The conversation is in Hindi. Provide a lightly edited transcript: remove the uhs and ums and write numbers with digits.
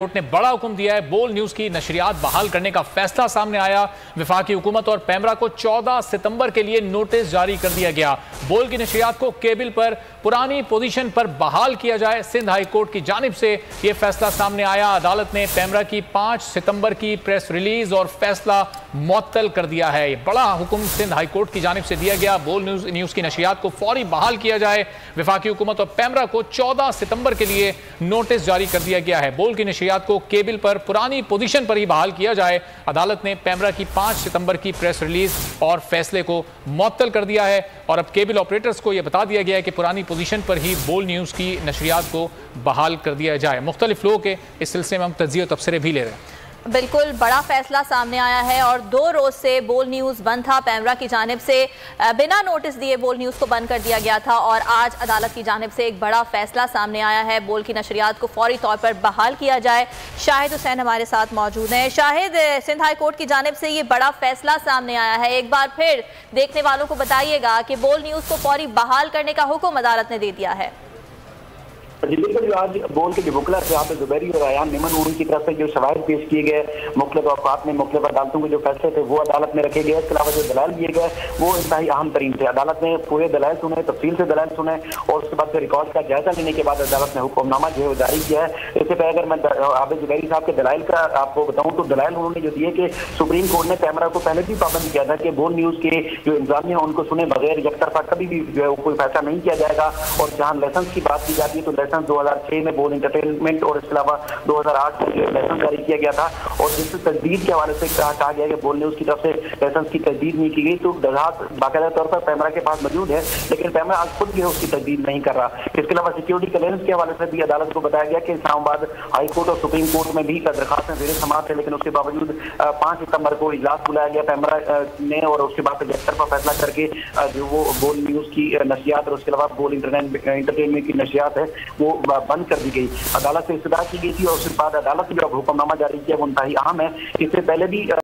कोर्ट ने बड़ा हुक्म दिया है। बोल न्यूज की नशरियात बहाल करने का फैसला सामने आया। वफाकी हुकूमत और पैमरा को 14 सितंबर के लिए नोटिस जारी कर दिया गया। बोल की नशरियात को केबल पर पुरानी पोजीशन पर बहाल किया जाए। सिंध हाई कोर्ट की जानिब से यह फैसला सामने आया। अदालत ने पैमरा की 5 सितंबर की प्रेस रिलीज और फैसला मुअत्तल कर दिया है। यह बड़ा हुक्म सिंध हाई कोर्ट की जानिब से दिया गया। बोल न्यूज की नशरियात को फौरी बहाल किया जाए। वफाकी हुकूमत और पैमरा को 14 सितंबर के लिए नोटिस जारी कर दिया गया है। बोल की नशरियात को केबल पर पुरानी पोजीशन पर ही बहाल किया जाए। अदालत ने पैमरा की 5 सितंबर की प्रेस रिलीज और फैसले को मुअत्तल कर दिया है और अब केबल ऑपरेटर्स को यह बता दिया गया है कि पुरानी पोजीशन पर ही बोल न्यूज की नशरियात को बहाल कर दिया जाए। मुख्तलिफ लोगों के इस सिलसिले में हम तज्जिया और तबसरे भी ले रहे हैं। बिल्कुल बड़ा फैसला सामने आया है और 2 रोज से बोल न्यूज़ बंद था। पैमरा की जानिब से बिना नोटिस दिए बोल न्यूज़ को बंद कर दिया गया था और आज अदालत की जानिब से एक बड़ा फैसला सामने आया है। बोल की नशरियात को फौरी तौर पर बहाल किया जाए। शाहिद हुसैन हमारे साथ मौजूद हैं। शाहिद, सिंध हाई कोर्ट की जानिब से ये बड़ा फैसला सामने आया है। एक बार फिर देखने वालों को बताइएगा कि बोल न्यूज़ को फौरी बहाल करने का हुक्म अदालत ने दे दिया है। जी बिल्कुल, जो आज बोल के जो वकला थे आप जुबैरी और अयान निमन उनकी तरफ से जो शवाहिद पेश किए गए मुख्तलिफ औकात में मुख्तलिफ अदालतों के जो फैसले थे वो अदालत में रखे गए। इसके अलावा जो दलाल दिए गए वो इंतहाई अहम तरीन थे। अदालत ने पूरे दलाल सुने, तफसील से दलाल सुने और उसके बाद रिकॉर्ड का जायजा लेने के बाद अदालत ने हुक्मनामा जो है जारी किया है। इससे पहले अगर मैं आबिद जुबैरी साहब के दलाइल का आपको बताऊँ तो दलाइल उन्होंने जो दिए कि सुप्रीम कोर्ट ने पैमरा को पहले भी पाबंद किया था कि बोल न्यूज के जो इंतजामिया उनको सुने बगैर यकतरफा कभी भी जो है कोई फैसला नहीं किया जाएगा। और जहाँ लाइसेंस की बात की जाती है तो लाइसेंस 2006 बोल इंटरटेनमेंट और इसके अलावा 2008 में लाइसेंस जारी किया गया था और जिससे तजदीद के हवाले से कहा गया कि बोल न्यूज की तरफ से लाइसेंस की तजदीद नहीं की गई। तो दरखास्त बाकायदा तौर पर पैमरा के पास मौजूद है लेकिन पैमरा आज खुद भी उसकी तजदीद नहीं कर रहा। इसके अलावा सिक्योरिटी क्लियरेंस के हवाले से भी अदालत को बताया गया कि इस्लामाबाद हाई कोर्ट और सुप्रीम कोर्ट में भी दरखास्त जेर समाअत है लेकिन उसके बावजूद 5 सितंबर को इजलास बुलाया गया पैमरा ने और उसके बाद एकतरफा फैसला करके जो वो बोल न्यूज की नशरियात और उसके अलावा बोल इंटरटेनमेंट की नशरियात है वो बंद कर दी गई। अदालत से इस्तदा की गई थी और उसके बाद अदालत ने जो हुक्मनामा जारी किया वो इंतहाई अहम है। इससे पहले भी